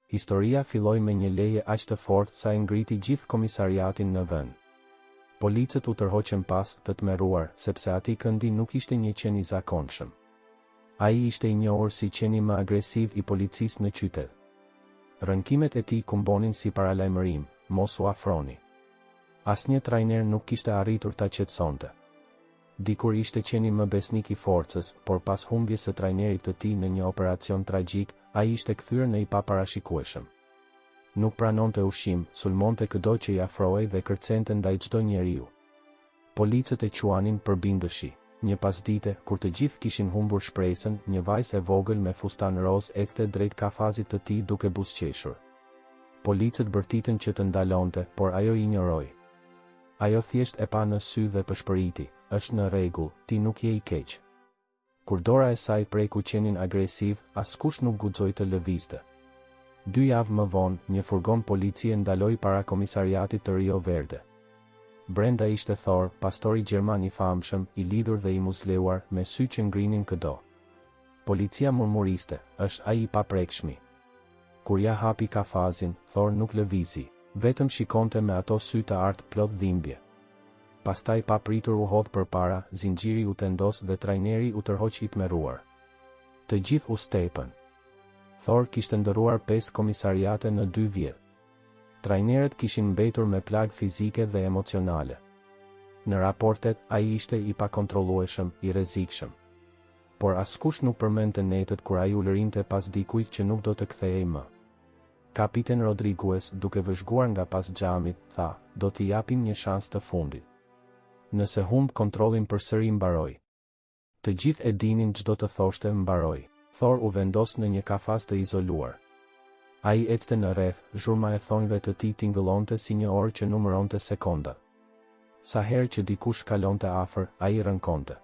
Historia filloi me një leje aq të fortë sa e ngriti gjithë komisariatin në vend. Policët u tërhoqën pas të tmerruar, sepse ati këndi nuk ishte një qen i zakonshëm. Ai ishte i njohur si qeni më agresiv i policisë në qytet. Rënkimet e tij kumbonin si paralajmërim, mos u afroni. Asnjë trajner nuk kishte arritur ta qetësonte. Dikur ishte qeni më besnik i forcës, por pas humbjes së trajnerit të tij në një operacion tragjik, ai ishte kthyer në i paparashikueshëm. Nuk pranonte ushqim, sulmonte çdo që i afrohej dhe kërcente ndaj çdo njeriu. Policët e quanin përbindëshi. Një pasdite, kur të gjithë kishin humbur shpresën, një vajzë e vogël me fustan roz ecte drejt kafazit të tij duke buzëqeshur. Policët bërtitën që të ndalonte, por ajo i injoroi. Ajo thjesht e pa në sy dhe pëshpëriti, është në rregull, ti nuk je i keq. Kur dora e saj preku qenin agresiv, askush nuk guxoi të lëvizte. 2 javë më vonë, një furgon policie ndaloi para komisariatit të Rio Verde. Brenda ishte Thor, pastori gjerman i famshëm, i lidhur dhe i muzleuar, me sy që ngrinin këdo. Policia murmuriste, është ai i paprekshmi. Kur ja hapi kafazin, Thor nuk lëvizi, vetëm shikonte me ato sy të artë plot dhimbje. Pastaj pa pritur u hodh përpara, zinxhiri u tendos dhe trajneri u tërhoq i tmerruar. Të gjithë u stepën. Thor kishte ndëruar 5 komisariate në 2 vjet. Trajnerët kishin mbetur me plagë fizike dhe emocionale. Në raportet, ai ishte i pakontrollueshëm, i rrezikshëm. Por askush nuk përmendte netët kur ai u lërinte pas dikujt që nuk do të kthehej më. Kapiten Rodriguez, duke vëzhguar nga pas xhamit, tha, do t'i japim një shans të fundit. Nëse humb kontrollin përsëri mbaroi. Të gjithë e dinin çdo të thoshte mbaroi. Thor u vendos në një kafaz të izoluar. Ai ecte në rreth, zhurma e thonjve të tij tingëllonte si një orë që numëronte sekonda. Sa herë që dikush kalonte afër, ai rënkonte.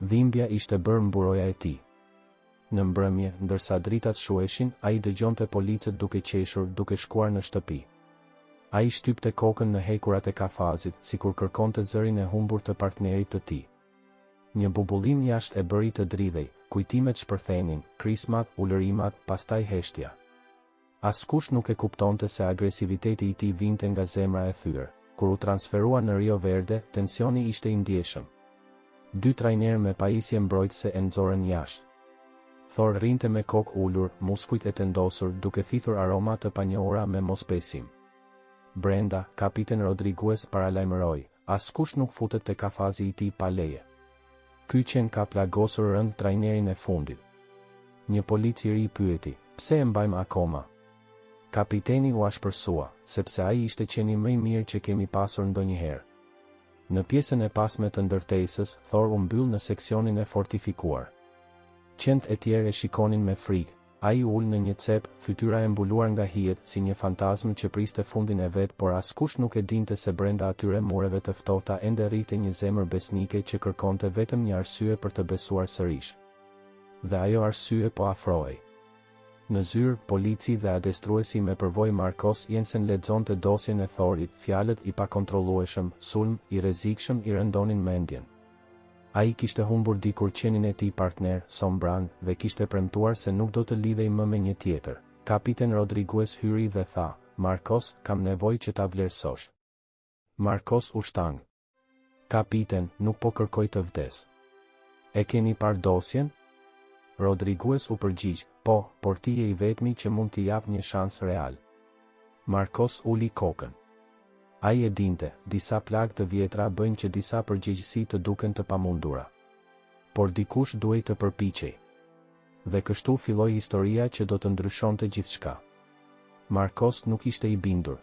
Dhimbja ishte bërë mburoja e tij. Në mbrëmje, ndërsa dritat shuheshin, ai dëgjonte policët duke qeshur, duke shkuar në shtëpi. Ai shtypte kokën në hekurat e kafazit, sikur kërkonte zërin e humbur të partnerit të tij. Një bubullim jashtë e bëri të dridhej, kujtimet shpërthenin, krismat, ulërimat, pastaj heshtja. Askush nuk e kuptonte se agresiviteti i tij vinte nga zemra e thyer. Kur u transferua në Rio Verde, tensioni ishte i ndjeshëm. 2 trajnerë me pajisje mbrojtëse e nxorën jashtë. Thor rrinte me kokë ulur, muskujt e tendosur, duke thithur aroma të panjohura me mosbesim. Brenda, kapiten Rodriguez paralajmëroi, askush nuk futet te kafazi i tij pa leje. Ky qen ka plagosur rënd trajnerin e fundit. Një polic i ri pyeti, pse e mbajmë akoma? Kapiteni u ashpërsua, sepse ai ishte qeni më i mirë që kemi pasur ndonjëherë. Në pjesën e pasme të ndërtesës, Thor u mbyll në seksionin e fortifikuar. Qentë e tjerë e shikonin me frikë. Ai ul në një cep, fytyra e mbuluar nga hijet, si një fantazm që priste fundin e vet, por askush nuk e dinte se brenda atyre mureve të ftohta ende rrite një zemër besnike që kërkonte vetëm një arsye për të besuar sërish. Dhe ajo arsye po afrohej. Në zyrë, polici dhe adestruesi me përvojë Marcos Jensen lexonte dosjen e Thorit, fjalët i pakontrollueshëm, sulm i rrezikshëm i rëndonin mendjen. Ai kishte humbur dikur qenin e tij partner, Sombran, dhe kishte premtuar se nuk do të lidhej më me një tjetër. Kapiten Rodriguez hyri dhe tha, Marcos, kam nevojë që ta vlerësosh. Marcos u shtang. Kapiten, nuk po kërkoj të vdes. E keni parë dosjen? Rodriguez u përgjigj, po, por ti je i vetmi që mund t'i jap një shans real. Marcos uli kokën. Ai e dinte, disa plagë të vjetra bëjnë që disa përgjegjësi të duken të pamundura. Por dikush duhej të përpiqej. Dhe kështu filloi historia që do të ndryshonte gjithçka. Marcos nuk ishte i bindur.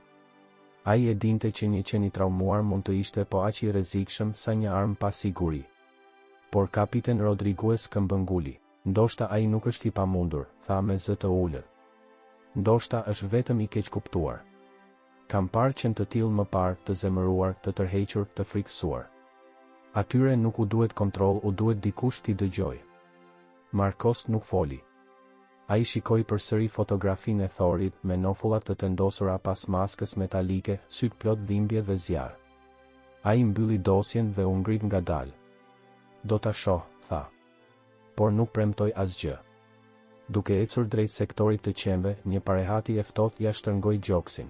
Ai e dinte që një qen i traumuar mund të ishte po aq i rrezikshëm sa një armë pa siguri. Por kapiten Rodriguez këmbënguli. Ndoshta ai nuk është i pamundur, tha me zë të ulët. Ndoshta është vetëm i keq kuptuar. Kam parë qenë të tillë më parë, të zemëruar, të tërhequr, të frikësuar. Atyre nuk u duhet kontroll, u duhet dikush t'i dëgjoj. Marcos nuk foli. Ai shikoi përsëri fotografinë e Thorit me nofullat të tendosura pas maskës metalike, syt plot dhimbje dhe zjarr. Ai mbylli dosjen dhe u ngrit ngadalë. Do ta shoh, tha. Por nuk premtoi asgjë. duke ecur drejt sektorit të qenve, një parehati e ftohtë ja shtrëngoi gjoksin.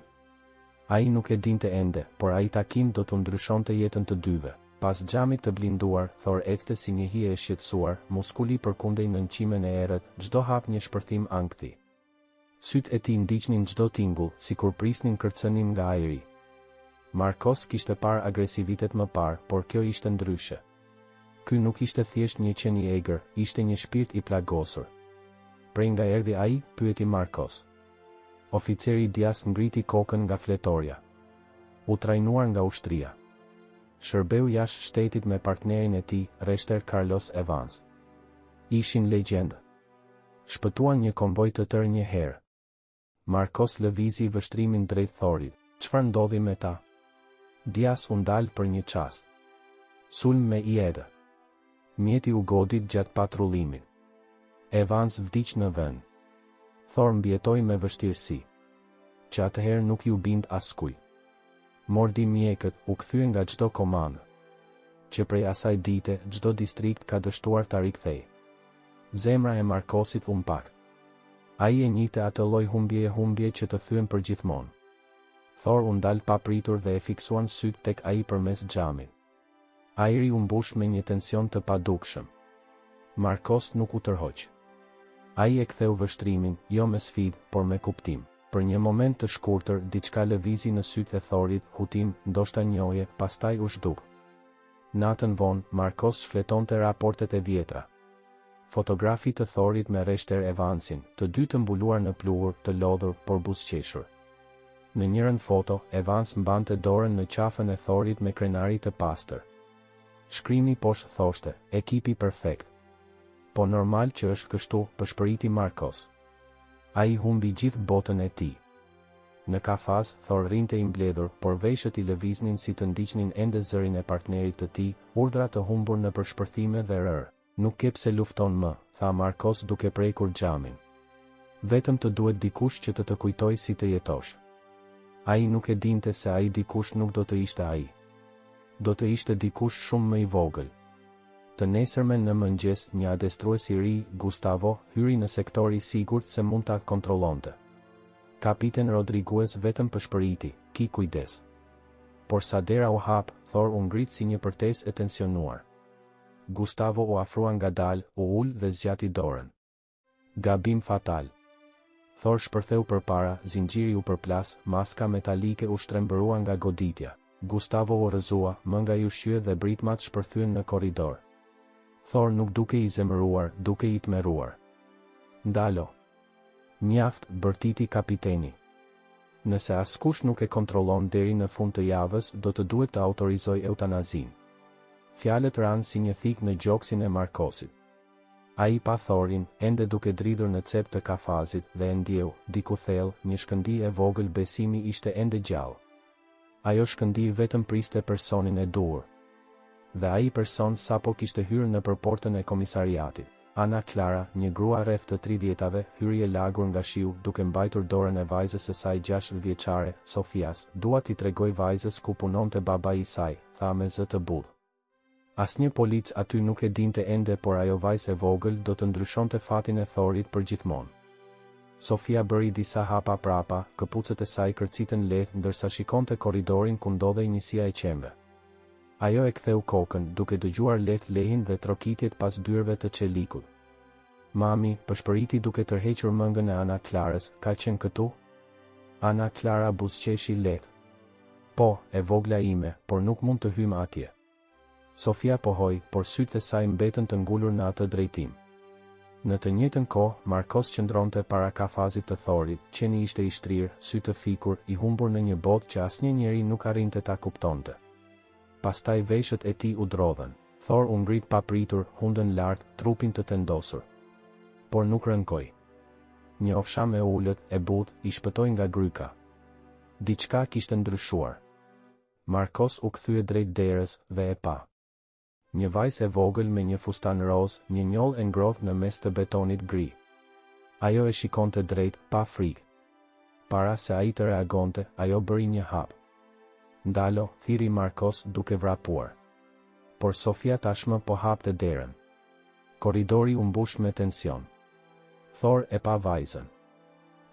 Ai nuk e dinte ende, por ai takim do të ndryshonte jetën të dyve. Pas xhamit të blinduar, Thor ecte si një hije e shqetësuar, muskuli përkundej në nënqimen e errët, çdo hap një shpërthim ankthi. Sytë e tij ndiqnin çdo tingull, sikur prisnin kërcënim nga ajri. Markos kishte parë agresivitet më parë, por kjo ishte ndryshe. Ky nuk ishte thjesht një qen i egër, ishte një shpirt i plagosur. Prej nga erdhi ai, pyeti Markos. Oficeri Dias ngriti kokën nga fletorja. U trajnuar nga ushtria. Shërbeu jashtë shtetit me partnerin e tij, Reshter Carlos Evans. Ishin legjendë. Shpëtuan një konvoj të tërë një herë. Markos lëvizi vështrimin drejt Thorit. Çfarë ndodhi me ta? Dias u ndal për një çast. Sulm me iedë. Mjeti u godit gjatë patrullimit. Evans vdiq në vend. Thor mbjetoi me vështirësi. Që atëherë nuk ju bind askujt. Mordi mjekët, u kthye nga çdo komandë. Që prej asaj dite, çdo distrikt ka dështuar ta rikthej. Zemra e Markosit u mpak. Ai e njihte atë lloj humbje që të thyen për gjithmonë. Thor u ndal papritur dhe e fiksuan syt tek ai përmes xhamit. Ajri u mbush me një tension të padukshëm. Markos nuk u tërhoq. Ai e ktheu vështrimin, jo me sfidë, por me kuptim. Për një moment të shkurtër, diçka lëvizi në sytë e Thorit, hutim, ndoshta njohje, pastaj u zhduk. Natën vonë, Markos shfletonte raportet e vjetra. Fotografi të Thorit me Reshter Evansin, të dy të mbuluar në pluhur, të lodhur, por buzëqeshur. Në njërin foto, Evans mbante dorën në qafën e Thorit me krenari të pastër. Shkrimi poshtë thoshte, ekipi perfekt. Po normal që është kështu, përshpëriti Markos. Ai humbi gjithë botën e tij. Në kafaz, Thor rinte i mbledhur, por veshët i lëviznin si të ndiqnin ende zërin e partnerit të tij, urdhra të humbur në përshpërthime dhe rër. Nuk ke pse lufton më, tha Markos duke prekur xhamin. Vetëm të duhet dikush që të kujtoj si të jetosh. Ai nuk e dinte se ai dikush nuk do të ishte ai. Do të ishte dikush shumë më i vogël. Të nesërmen në mëngjes, një adestrues i ri, Gustavo, hyri në sektori i sigurt se mund ta kontrollonte. Kapiten Rodriguez vetëm përshpëriti, ki kujdes. Por sa dera u hap, Thor u ngrit si një përtesë e tensionuar. Gustavo u afrua ngadalë, u ul dhe zgjati dorën. Gabim fatal. Thor shpërtheu përpara, zinxhiri u përplas, maska metalike u shtrembërua nga goditja. Gustavo u rrëzua, mënga i ushqye dhe britmat shpërthyen në korridor. Thor nuk duke i zemëruar, duke i tmerruar. Ndalo. Mjaft, bërtiti kapiteni. Nëse askush nuk e kontrollon deri në fund të javës, do të duhet të autorizoj eutanazin. Fjalët ranë si një thik në gjoksin e Markosit. Ai pa Thorin, ende duke dridhur në cep të kafazit, dhe e ndjeu, diku thellë, një shkëndi e vogël besimi ishte ende gjallë. Ajo shkëndi vetëm priste personin e duhur. Dhe ai person sapo kishte hyrë në portën e komisariatit. Ana Clara, një grua rreth të 30-tave, hyri e lagur nga shiu, duke mbajtur dorën e vajzës së saj 6 vjeçare, Sofias. Dua t'i tregoj vajzës ku punonte babai i saj, tha me zë të bull. Asnjë polic aty nuk e dinte ende, por ajo vajzë e vogël do të ndryshonte fatin e Thorit për gjithmonë. Sofia bëri disa hapa prapa, këpucët e saj kërcitën lehtë ndërsa shikonte korridorin ku ndodhej njësia e qenve. Ajo e ktheu kokën, duke dëgjuar lehtë lehin dhe trokitjet pas dyrëve të çelikut. Mami, përshpëriti duke tërhequr mëngën e Ana Clarës, ka qenë këtu? Ana Clara buzëqeshi lehtë. Po, e vogla ime, por nuk mund të hym atje. Sofia pohoi, por sytë e saj mbetën të ngulur në atë drejtim. Në të njëjtën kohë, Markos qëndronte para kafazit të Thorit, qeni ishte i shtrirë, sy të fikur, i humbur në një botë që asnjë njeri nuk arrinte ta kuptonte. Pastaj veshët e tij u drodhen. Thor u ngrit papritur, hundën lart, trupin të tendosur. Por nuk rënkoi. Një ofsham e ulët, e butë, i shpëtoi nga gryka. Diçka kishte ndryshuar. Markos u kthye drejt derës dhe e pa. Një vajzë e vogël me një fustan roz, një njollë e ngrohtë në mes të betonit gri. Ajo e shikonte drejt, pa frikë. Para se ai të reagonte, ajo bëri një hap. Ndalo, thiri Markos duke vrapuar. Por Sofia tashmë po hapte derën. Korridori u mbush me tension. Thor e pa vajzën.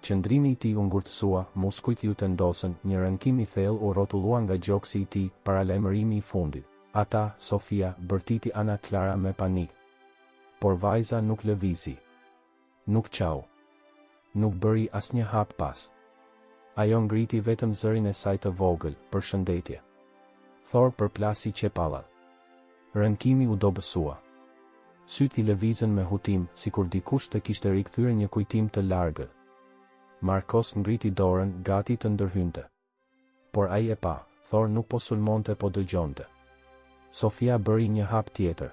Qëndrimi i tij u ngurtësua, muskujt ju tendosën, një rënkim i thellë u rrotullua nga gjoksi i tij, paralajmërimi i fundit. Ata, Sofia, bërtiti Ana Klara me panik. Por vajza nuk lëvizi. Nuk qau. Nuk bëri asnjë hap pas. Ajo ngriti vetëm zërin e saj të vogël, përshëndetje. Thor përplasi qepallat. Rënkimi u dobësua. Syt i lëvizën me hutim, sikur dikush të kishte rikthyer një kujtim të largët. Markos ngriti dorën, gati të ndërhynte. Por ai e pa, Thor nuk po sulmonte po dëgjonte. Sofia bëri një hap tjetër.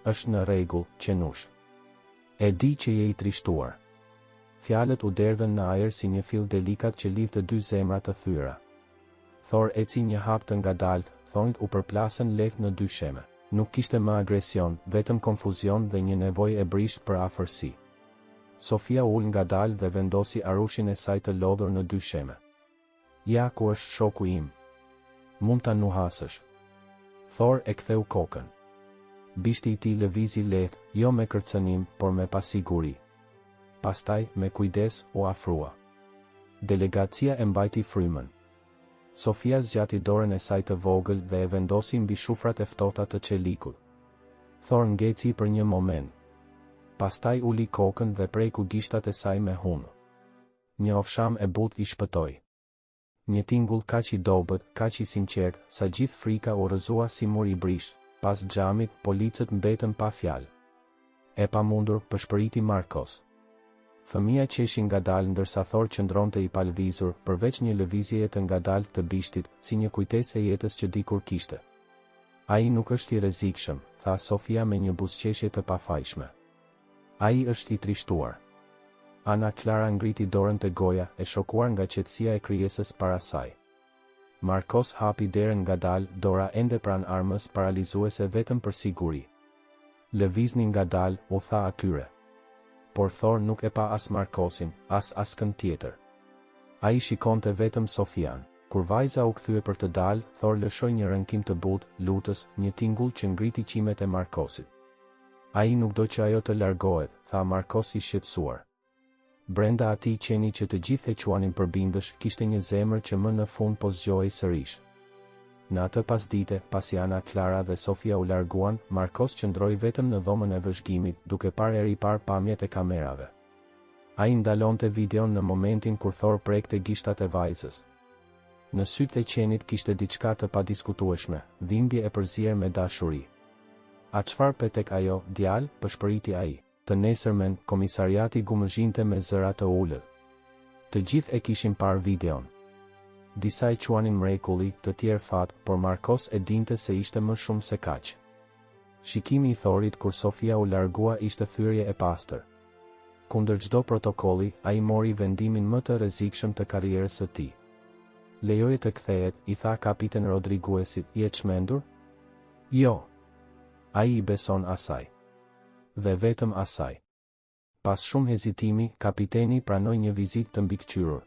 Është në rregull, qenush. E di që je i trishtuar. Fjalët u derdhën në ajër si një fill delikat që lidhte dy zemra të thyra. Thor eci një hap të ngadalt, thonjt u përplasën lehtë në dy sheme. Nuk kishte më agresion, vetëm konfuzion dhe një nevojë e brisht për afërsi. Sofia ul ngadalë dhe vendosi arushin e saj të lodhur në dy sheme. Ja ku është shoku im. Mund ta nuhasësh. Thor e ktheu kokën. Bishti i tij lëvizi lehtë, jo me kërcënim, por me pasiguri. Pastaj, me kujdes, u afrua. Delegacia e mbajti frymën. Sofia zgjati dorën e saj të vogël dhe e vendosi mbi shufrat e ftohta të çelikut. Thor ngeci për një moment. Pastaj uli kokën dhe preku gishtat e saj me hunë. Një ofsham e butë i shpëtoi. Një tingull kaq i dobët, kaq i sinqert, sa gjithë frika u rrëzua si mur i brish. Pas xhamit, policët mbetën pa fjalë. E pamundur, përshpëriti Markos. Fëmia qeshi ngadalë ndërsa Thor qëndronte i palvizur, përveç një lëvizjeje të ngadaltë të bishtit, si një kujtesë e jetës që dikur kishte. Ai nuk është i rrezikshëm, tha Sofia me një buzëqeshje të pafajshme. Ai është i trishtuar. Ana Klara ngriti dorën te goja, e shokuar nga qetësia e krijesës para saj. Markos hapi derën ngadalë, dora ende pran armës paralizuese vetëm për siguri. Lëvizni ngadalë, u tha atyre. Por Thor nuk e pa as Markosin, as askën tjetër. Ai shikonte vetëm Sofian. Kur vajza u kthye për të dalë, Thor lëshoi një rënkim të butë, lutës, një tingull që ngriti qimet e Markosit. Ai nuk do që ajo të largohet, tha Markos i shqetësuar. Brenda atij qeni që të gjithë e quanin përbindësh, kishte një zemër që më në fund po zgjohej sërish. Në atë pasdite, pasi Ana Klara dhe Sofia u larguan, Markos qëndroi vetëm në dhomën e vëzhgimit, duke parë eri parë pamjet e kamerave. Ai ndalonte videon në momentin kur Thor prekte gishtat e vajzës. Në sytë e qenit kishte diçka të padiskutueshme, dhimbje e përzier me dashuri. A çfarë pe tek ajo, djalë, përshpëriti ai. Të nesërmen, komisariati gumëzhinte me zëra të ulët. Të gjithë e kishin parë videon. Disa e quanin mrekulli, të tjerë fat, por Markos e dinte se ishte më shumë se kaq. Shikimi i Thorit kur Sofia u largua ishte thyrje e pastër. Kundër çdo protokolli, ai mori vendimin më të rrezikshëm të karrierës së tij. Lejoje të kthehet, i tha kapiten Rodriguesit, je çmendur? Jo. Ai i beson asaj. Dhe vetëm asaj. Pas shumë hezitimi, kapiteni pranoi një vizitë të mbikëqyrur.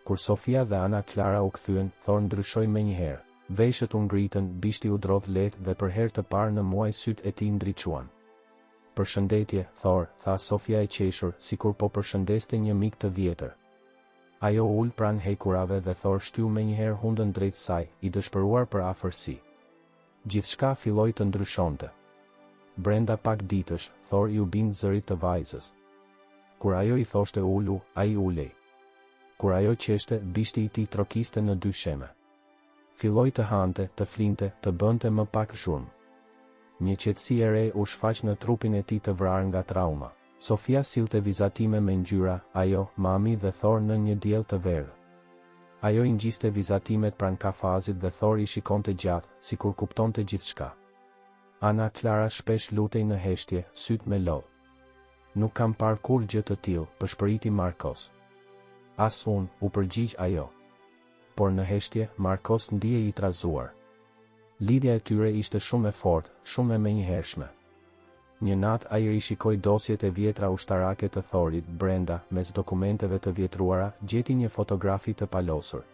Kur Sofia dhe Ana Klara u kthyen, Thor ndryshoi menjëherë. Veshët u ngritën, bishti u drodh lehtë dhe për herë të parë në muaj sytë e tij ndriçuan. Përshëndetje, Thor, tha Sofia e qeshur, sikur po përshëndeste një mik të vjetër. Ajo ul pranë hekurave dhe Thor shtyu menjëherë hundën drejt saj, i dëshpëruar për afërsi. Gjithçka filloi të ndryshonte. Brenda pak ditësh, Thor i u bind zërit të vajzës. Kur ajo i thoshte ulu, ai ulej. Kur ajo qeshte, bishti i tij trokiste në dy sheme. Filloi të hante, të flinte, të bënte më pak zhurmë. Një qetësi e re u shfaq në trupin e tij të vrarë nga trauma. Sofia sillte vizatime me ngjyra, ajo, mami dhe Thor në një diell të verdhë. Ajo i ngjiste vizatimet pranë kafazit dhe Thor i shikonte gjatë, sikur kuptonte gjithçka. Ana Klara shpesh lutej në heshtje, syt me lodh. Nuk kam parë kur gjë të tillë, përshpëriti Markos. As unë, u përgjigj ajo. Por në heshtje, Markos ndihej i trazuar. Lidhja e tyre ishte shumë e fortë, shumë e menjëhershme. Një natë ai rishikoi dosjet e vjetra ushtarake të Thorit, brenda, mes dokumenteve të vjetruara, gjeti një fotografi të palosur.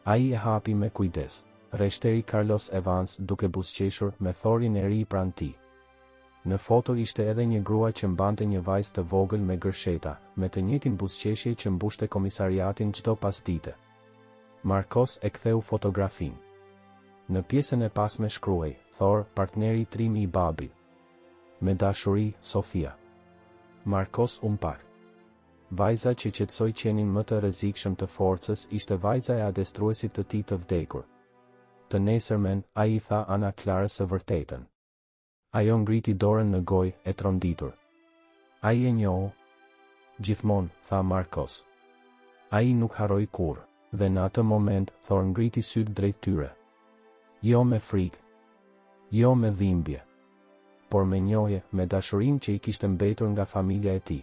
Ai e hapi me kujdes. Rreshteri Carlos Evans duke buzëqeshur me Thorin e ri pranë tij. Në foto ishte edhe një grua që mbante një vajzë të vogël me gërsheta, me të njëjtin buzëqeshje që mbushte komisariatin çdo pasdite. Marcos e ktheu fotografinë. Në pjesën e pasme shkruaj, Thor, partneri i trimi i babit. Me dashuri, Sofia. Marcos umpak. Vajza që qetësoi qenin më të rrezikshëm të forcës ishte vajza e adestruesit të tij të vdekur. Të nesërmen, ai I tha Ana Klarës së vërtetën. Ajo ngriti dorën në gojë, e tronditur. Ai e njohu? Gjithmonë, tha Marcos. Ai nuk harroi kurrë, dhe në atë moment, Thor ngriti sytë drejt tyre. Jo me frikë, jo me dhimbje, por me njohje, me dashurinë që I kishte mbetur nga familja e tij.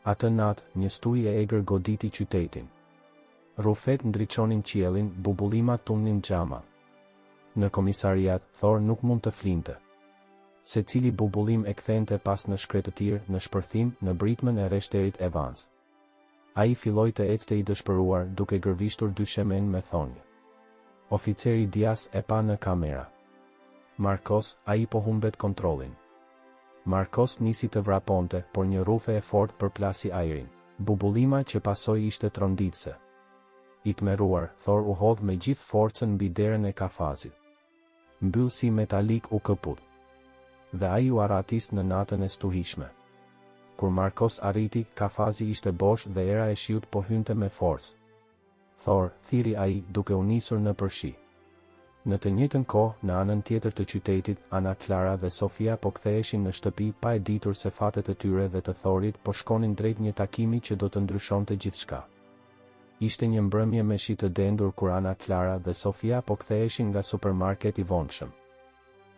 Atë natë, një stuj e egër goditi qytetin. Rrufet ndriçonin qiellin, bubullimat tunin xhama. Në komisariat, Thor nuk mund të flinte. Secili bubullim e kthente pas në shkretëtir, në shpërthim, në britmën e rreshterit Evans. Ai filloi të ecte I dëshpëruar, duke gërvishtur dyshemen me thonjë. Oficeri Diaz e pa në kamera. Marcos, ai po humbet kontrollin. Marcos nisi të vraponte, por një rrufe e fortë përplasi ajrin. Bubullima që pasoi ishte tronditse. I tmerruar, Thor u hodh me gjithë forcën mbi derën e kafazit. Mbyllësi metalik u këput. Dhe ai u arratis në natën e stuhishme. Kur Marcos arriti, kafazi ishte bosh dhe era e shiut po hynte me forcë. Thor, thiri ai, duke u nisur në përshi. Në të njëjtën kohë, në anën tjetër të qytetit, Ana Klara dhe Sofia po ktheheshin në shtëpi pa e ditur se fatet e tyre dhe të Thorit po shkonin drejt një takimi që do të ndryshonte gjithçka. Ishte një mbrëmje me shi të dendur kur Ana Klara dhe Sofia po ktheheshin nga supermarket I vonshëm.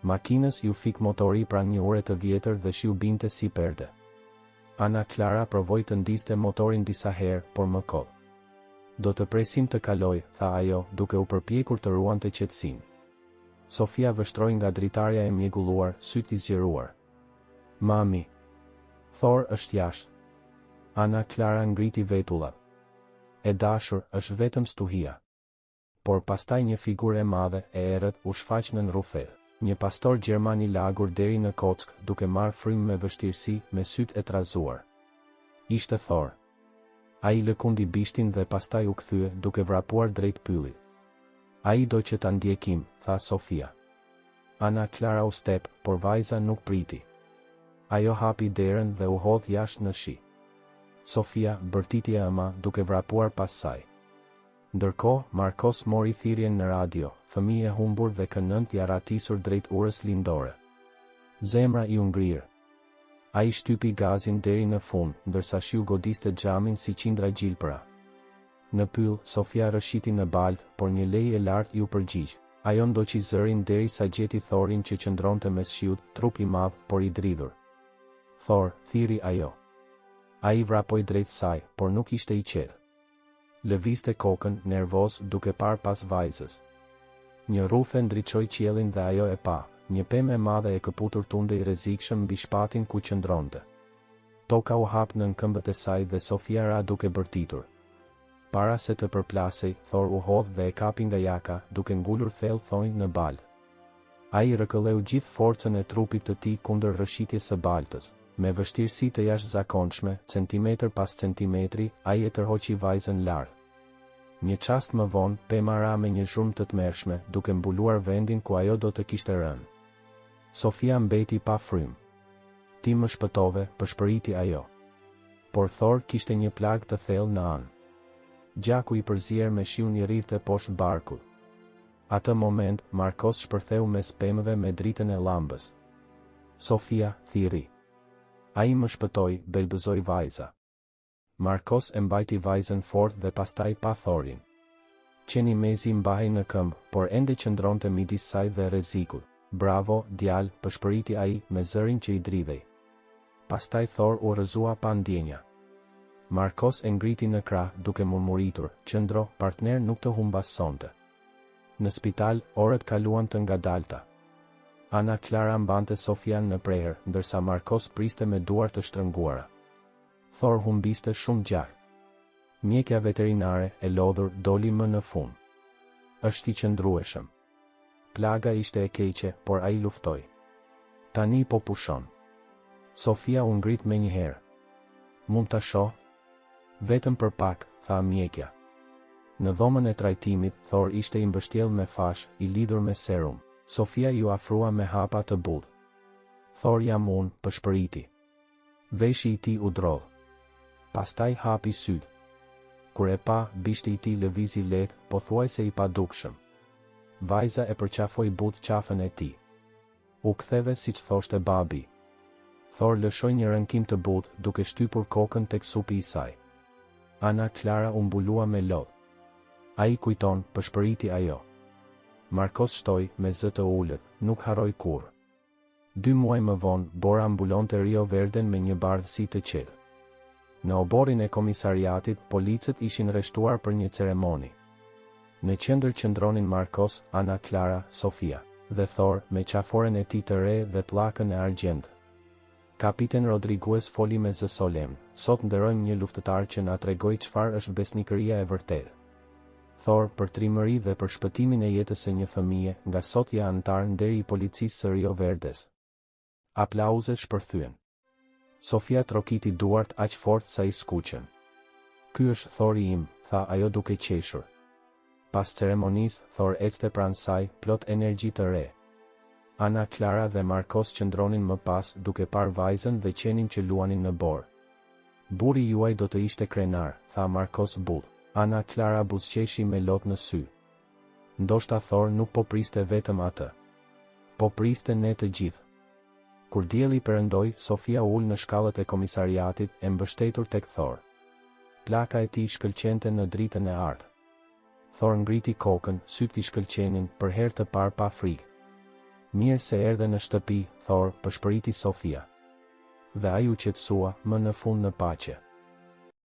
Makinës ju fik motori pranë një ure të vjetër dhe shiu binte si perde. Ana Klara provoi të ndiste motorin disa herë, por më koll. Do të presim të kaloj, tha ajo, duke u përpjekur të ruante qetësinë. Sofia vështroi nga dritarja e mjegulluar, sytë I zgjeruar. Mami. Thor është jashtë. Ana Klara ngriti vetullat. E dashur, është vetëm stuhia. Por pastaj një figurë e madhe, e errët, u shfaq në rrufell. Një pastor gjerman I lagur deri në kock, duke marrë frymë me vështirësi, me sytë e trazuar. Ishte Thor. Ai lëkundi bishtin dhe pastaj u kthye, duke vrapuar drejt pyllit. Ai do që ta ndjekim, tha Sofia. Ana Klara u step, por vajza nuk priti. Ajo hapi derën dhe u hodh jashtë në shi. Sofia, bërtiti e ëma, duke vrapuar pas saj. Ndërkohë, Marcos mori thirrjen në radio, fëmijë e humbur dhe kënënt I arratisur drejt urës lindore. Zemra I u ngrirë. Ai shtypi gazin deri në fund, ndërsa shiu godiste xhamin si qindra gjilpëra. Në pyll, Sofia rëshiti në balt, por një lejë e lartë ju përgjigj. Ajo ndoqi zërin derisa gjeti Thorin që qëndronte mes shiut, trup I madh, por I dridhur. Thor, thiri ajo. Ai vrapoi drejt saj, por nuk ishte I qetë. Lëvizte kokën, nervoz, duke parë pas vajzës. Një rrufe ndriçoi qiellin dhe ajo e pa. Një pemë e madhe e këputur tundej rrezikshëm mbi shpatin ku qëndronte. Toka u hap nën këmbët e saj dhe Sofia ra duke bërtitur. Para se të përplasej, Thor u hodh dhe e kapi nga jaka, duke ngulur thellë thonjë në baltë. Ai rrëkëlleu gjithë forcën e trupit të tij kundër rrëshitjes së baltës. Me vështirësi të jashtëzakonshme, centimetër pas centimetri, ai e tërhoqi vajzën lart. Një çast më vonë, pema ra me një zhurmë të tmerrshme, duke mbuluar vendin ku ajo do të kishte rënë. Sofia mbeti pa frymë. Ti më shpëtove, përshpëriti ajo. Por Thor kishte një plag të thellë në anë. Gjaku I përzier me shiu I rrithte poshtë barkut. Atë moment, Marcos shpërtheu mes pemëve me dritën e llambës. Sofia, thiri. Ai më shpëtoi, belbëzoi vajza. Marcos e mbajti vajzën fort dhe pastaj pa Thorin. Qeni mezi mbahej në këmbë, por ende qëndronte midis saj dhe rrezikut. Bravo, djalë, përshpëriti ai, me zërin që I dridhej. Pastaj Thor u rrëzua pa ndjenja. Marcos e ngriti në krah, duke murmuritur, qëndro, partner nuk të humbas sonte. Në spital, orët kaluan të ngadalta. Ana Klara mbante Sofian në prehër, ndërsa Marcos priste me duar të shtrënguara. Thor humbiste shumë gjak. Mjekja veterinare, e lodhur, doli më në fund. Është I qëndrueshëm. Plaga ishte e keqe, por ai luftoi. Tani po pushon. Sofia u ngrit me njëherë. Mund ta shoh? Vetëm për pak, tha mjekja. Në dhomën e trajtimit, Thor ishte i mbështjell me fash, i lidhur me serum. Sofia ju afrua me hapa të butë. Thor jam unë, pëshpëriti. Veshi i tij u drodh. Pastaj hapi sytë. Kur e pa, bishti i tij lëvizi lehtë, pothuajse i padukshëm. Vajza e përqafoi butë qafën e tij. U ktheve siç thoshte babi. Thor lëshoi një rënkim të butë, duke shtypur kokën tek supi i saj. Ana Clara u mbulua me lodh. Ai kujton, pëshpëriti ajo. Markos shtoi me zë të ulët, nuk harroi kurrë. 2 muaj më vonë, Bora mbulonte Rio Verden me një bardhësi të qetë. Në oborin e komisariatit, policët ishin rreshtuar për një ceremoni. Në qendër qëndronin Markos, Ana Clara, Sofia dhe Thor me qaforen e tij të re dhe pllakën e argjend. Kapiten Rodriguez foli me zë solemn, sot nderojmë një luftëtar që na tregoi çfarë është besnikëria e vërtetë. Thor për trimëri dhe për shpëtimin e jetës së një fëmije, nga sot ja antar nderi i policisë së Rio Verdes. Aplauzet shpërthyen. Sofia trokiti duart aq fort sa i skuqen. Ky është Thori im, tha ajo duke qeshur. Pas ceremonisë, Thor ecte pranë saj, plot energji të re. Ana Clara dhe Markos qëndronin më pas duke parë vajzën dhe qenin që luanin në borë. Burri juaj do të ishte krenar, tha Markos butë. Ana Clara buzëqeshi me lot në sy. Ndoshta Thor nuk po priste vetëm atë. Po priste ne të gjithë. Kur dielli perëndoi, Sofia ul në shkallët e komisariatit e mbështetur tek Thor. Plaka e tij shkëlqente në dritën e ardhë. Thor ngriti kokën, syt i shkëlqenin, për herë të parë pa frikë. Mirë se erdhe në shtëpi, Thor, pëshpëriti Sofia. Dhe ai u qetësua, më në fund në paqe.